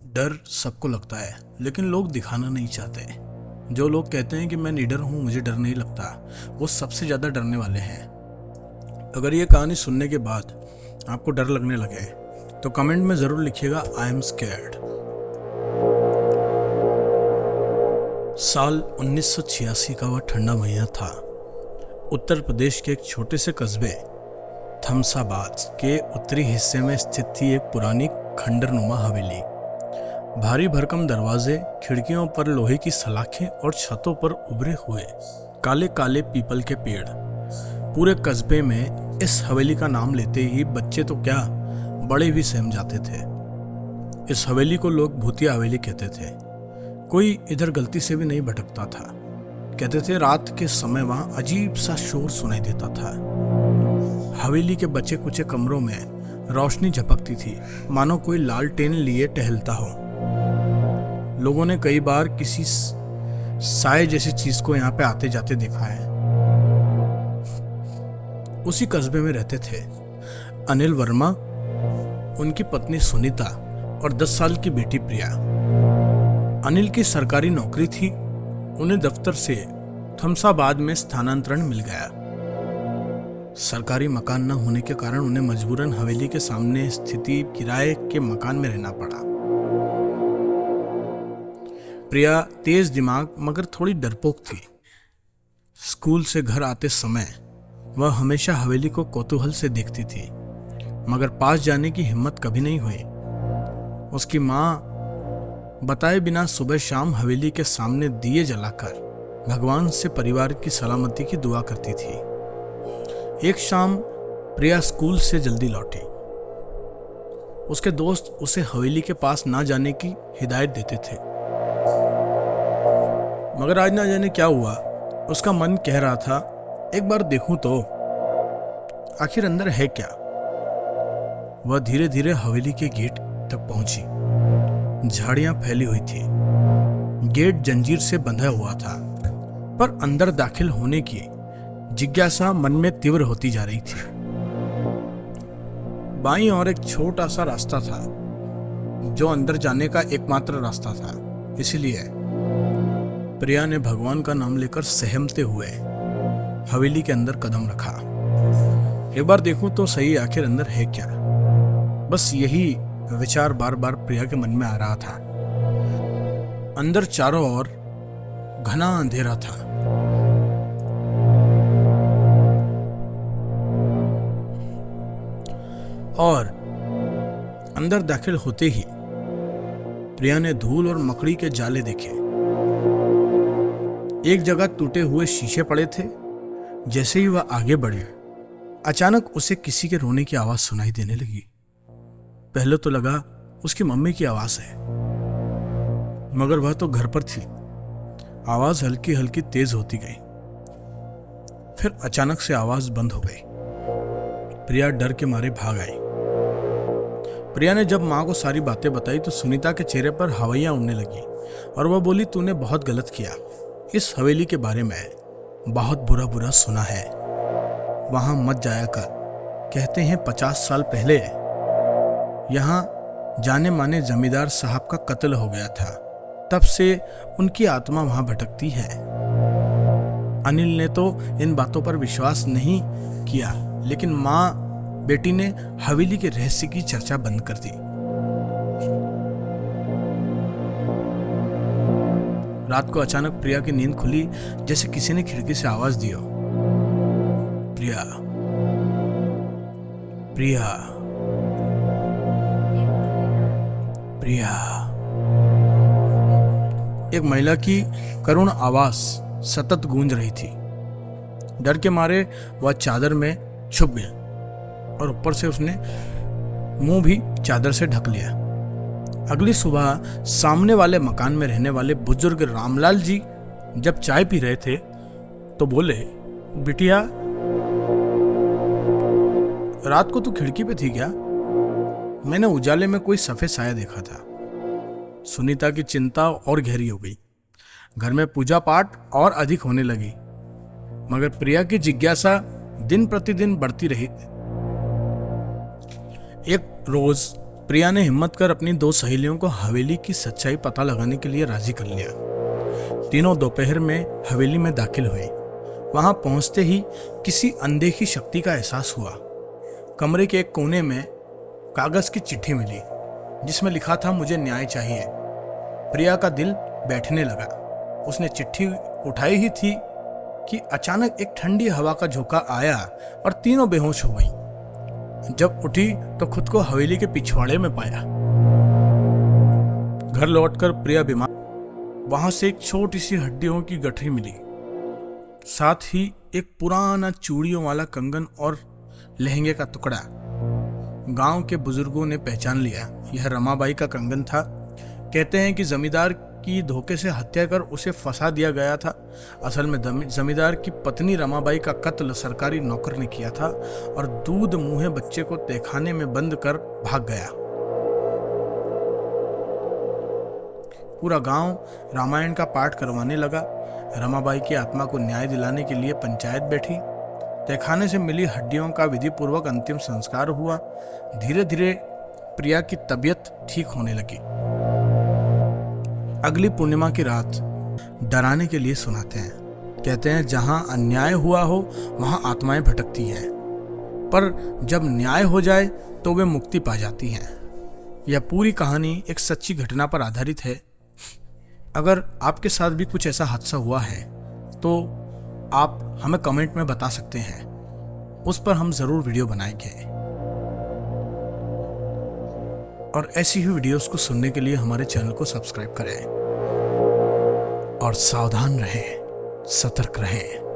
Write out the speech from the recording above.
डर सबको लगता है, लेकिन लोग दिखाना नहीं चाहते। जो लोग कहते हैं कि मैं निडर हूं, मुझे डर नहीं लगता, वो सबसे ज़्यादा डरने वाले हैं। अगर ये कहानी सुनने के बाद आपको डर लगने लगे तो कमेंट में ज़रूर लिखिएगा आई एम स्कैर्ड। साल 1986 का वह ठंडा महीना था। उत्तर प्रदेश के एक छोटे से कस्बे थमसाबाद के उत्तरी हिस्से में स्थित थी एक पुरानी खंडरनुमा हवेली। भारी भरकम दरवाजे, खिड़कियों पर लोहे की सलाखें और छतों पर उभरे हुए काले काले पीपल के पेड़। पूरे कस्बे में इस हवेली का नाम लेते ही बच्चे तो क्या, बड़े भी सहम जाते थे। इस हवेली को लोग भूतिया हवेली कहते थे। कोई इधर गलती से भी नहीं भटकता था। कहते थे रात के समय वहां अजीब सा शोर सुनाई देता था। हवेली के बचे कुचे कमरों में रोशनी झपकती थी, मानो कोई लालटेन लिए टहलता हो। लोगों ने कई बार किसी साए जैसी चीज को यहाँ पे आते जाते देखा है। उसी कस्बे में रहते थे अनिल वर्मा, उनकी पत्नी सुनीता और 10 साल की बेटी प्रिया। अनिल की सरकारी नौकरी थी। उन्हें दफ्तर से थमसाबाद में स्थानांतरण मिल गया। सरकारी मकान न होने के कारण उन्हें मजबूरन हवेली के सामने स्थित किराए के मकान में रहना पड़ा। प्रिया तेज दिमाग मगर थोड़ी डरपोक थी। स्कूल से घर आते समय वह हमेशा हवेली को कौतूहल से देखती थी, मगर पास जाने की हिम्मत कभी नहीं हुई। उसकी माँ बताए बिना सुबह शाम हवेली के सामने दिए जलाकर भगवान से परिवार की सलामती की दुआ करती थी। एक शाम प्रिया स्कूल से जल्दी लौटी। उसके दोस्त उसे हवेली के पास ना जाने की हिदायत देते थे, मगर आज ना जाने क्या हुआ, उसका मन कह रहा था एक बार देखूं तो आखिर अंदर है क्या। वह धीरे धीरे हवेली के गेट तक पहुंची। झाड़ियां फैली हुई थी। गेट जंजीर से बंधा हुआ था, पर अंदर दाखिल होने की जिज्ञासा मन में तीव्र होती जा रही थी। बाईं ओर एक छोटा सा रास्ता था, जो अंदर जाने का एकमात्र रास्ता था। इसलिए प्रिया ने भगवान का नाम लेकर सहमते हुए हवेली के अंदर कदम रखा। एक बार देखूं तो सही आखिर अंदर है क्या। बस यही विचार बार बार प्रिया के मन में आ रहा था। अंदर चारों ओर घना अंधेरा था। और अंदर दाखिल होते ही प्रिया ने धूल और मकड़ी के जाले देखे। एक जगह टूटे हुए शीशे पड़े थे। जैसे ही वह आगे बढ़ी, अचानक उसे किसी के रोने की आवाज सुनाई देने लगी। पहले तो लगा उसकी मम्मी की आवाज है, मगर वह तो घर पर थी। आवाज हल्की हल्की तेज होती गई, फिर अचानक से आवाज बंद हो गई। प्रिया डर के मारे भाग आई। प्रिया ने जब माँ को सारी बातें बताई तो सुनीता के चेहरे पर हवाइयां उड़ने लगी और वह बोली, तूने बहुत गलत किया। इस हवेली के बारे में बहुत बुरा बुरा सुना है, वहां मत जाया कर। कहते हैं 50 साल पहले यहाँ जाने माने जमींदार साहब का कत्ल हो गया था। तब से उनकी आत्मा वहां भटकती है। अनिल ने तो इन बातों पर विश्वास नहीं किया, लेकिन माँ बेटी ने हवेली के रहस्य की चर्चा बंद कर दी। रात को अचानक प्रिया की नींद खुली, जैसे किसी ने खिड़की से आवाज दी हो, प्रिया प्रिया प्रिया। एक महिला की करुण आवाज सतत गूंज रही थी। डर के मारे वह चादर में छुप गया और ऊपर से उसने मुंह भी चादर से ढक लिया। अगली सुबह सामने वाले मकान में रहने वाले बुजुर्ग रामलाल जी जब चाय पी रहे थे तो बोले, बिटिया रात को तू खिड़की पे थी क्या? मैंने उजाले में कोई सफेद साया देखा था। सुनीता की चिंता और गहरी हो गई। घर में पूजा पाठ और अधिक होने लगी, मगर प्रिया की जिज्ञासा दिन प्रतिदिन बढ़ती रही। एक रोज प्रिया ने हिम्मत कर अपनी 2 सहेलियों को हवेली की सच्चाई पता लगाने के लिए राजी कर लिया। तीनों दोपहर में हवेली में दाखिल हुए। वहां पहुंचते ही किसी अनदेखी शक्ति का एहसास हुआ। कमरे के एक कोने में कागज की चिट्ठी मिली जिसमें लिखा था, मुझे न्याय चाहिए। प्रिया का दिल बैठने लगा। उसने चिट्ठी उठाई ही थी कि अचानक एक ठंडी हवा का झोंका आया और तीनों बेहोश हो गई। जब उठी तो खुद को हवेली के पिछवाड़े में पाया। घर लौटकर प्रिया बीमार। वहां से एक छोटी सी हड्डियों की गठरी मिली, साथ ही एक पुराना चूड़ियों वाला कंगन और लहंगे का टुकड़ा। गांव के बुजुर्गों ने पहचान लिया, यह रमाबाई का कंगन था। कहते हैं कि जमींदार की धोखे से हत्या कर उसे फंसा दिया गया था। असल में जमींदार की पत्नी रमाबाई का कत्ल सरकारी नौकर ने किया था और दूध मुंहे बच्चे को तहखाने में बंद कर भाग गया। पूरा गांव रामायण का पाठ करवाने लगा। रमाबाई की आत्मा को न्याय दिलाने के लिए पंचायत बैठी। तहखाने से मिली हड्डियों का विधि पूर्वक अंतिम संस्कार हुआ। धीरे धीरे प्रिया की तबीयत ठीक होने लगी। अगली पूर्णिमा की रात डराने के लिए सुनाते हैं। कहते हैं, जहां अन्याय हुआ हो वहां आत्माएं भटकती हैं, पर जब न्याय हो जाए तो वे मुक्ति पा जाती हैं। यह पूरी कहानी एक सच्ची घटना पर आधारित है। अगर आपके साथ भी कुछ ऐसा हादसा हुआ है तो आप हमें कमेंट में बता सकते हैं, उस पर हम जरूर वीडियो बनाएंगे। और ऐसी ही वीडियोस को सुनने के लिए हमारे चैनल को सब्सक्राइब करें और सावधान रहें, सतर्क रहें।